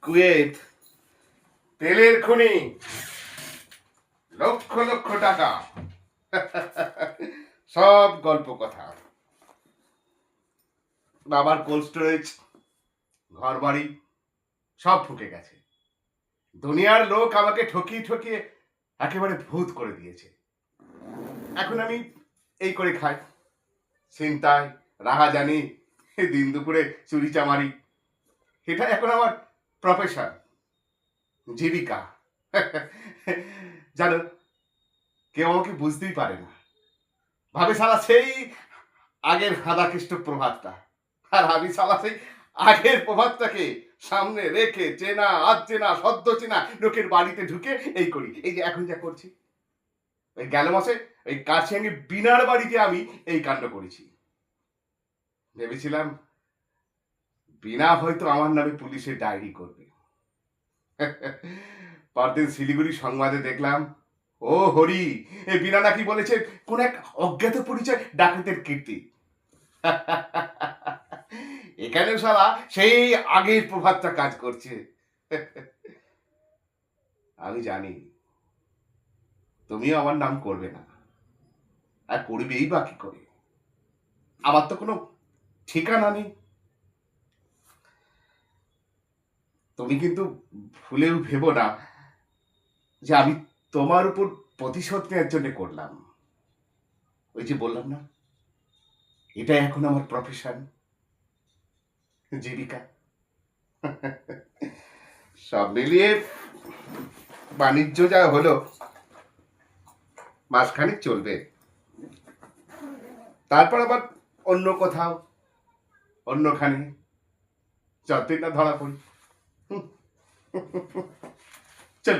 Kuwait তেলের খনি, লক্ষ লক্ষ টাকা, সব গল্প কথা। বাবার কোল্ড স্টোরেজ, ঘর বাড়ি সব ঠকে গেছে। দুনিয়ার লোক আমাকে ঠকিয়ে ঠকিয়ে একেবারে ভূত করে দিয়েছে। এখন আমি এই করে খাই, ছিনতাই, রাহাজানি, দিন দুপুরে চুরি চামারি, এটা এখন আমার প্রফেশন, জীবিকা। জানো, কেউ আমাকে বুঝতেই পারে না, ভাবে সালা সেই আগের রাধাকৃষ্ণ প্রভাতটা, আর আমি সালা সেই আগের প্রভাতটাকে সামনে রেখে চেনা চেনা সদ্য চেনা লোকের বাড়িতে ঢুকে এই করি, এই যে এখন যা করছি। ওই গেল মাসে ওই কাছিয়াঙ্গি বিনার বাড়িতে আমি এই কাণ্ড করেছি। ভেবেছিলাম বিনা হয়তো আমার নামে পুলিশের ডায়েরি করবে। পরদিন শিলিগুড়ি সংবাদে দেখলাম, ও হরি, এ বিনা নাকি বলেছে কোন এক অজ্ঞাত পরিচয় ডাকাতের কীর্তি। এখানে শালা সেই আগের প্রভাবটা কাজ করছে। আমি জানি তুমিও আমার নাম করবে না, আর করবেই বা কি করে? আমার তো কোনো ঠিকানা নেই। তুমি কিন্তু ভুলেও ভেবো না যে আমি তোমার উপর প্রতিশোধ নেওয়ার জন্য করলাম। ওই যে বললাম না, এটা এখন আমার প্রফেশন, জীবিকা। সব মিলিয়ে বাণিজ্য যা হলো, মাসখানেক চলবে, তারপর আবার অন্য কোথাও অন্যখানে যতদিন না ধরা পড়ি। চল।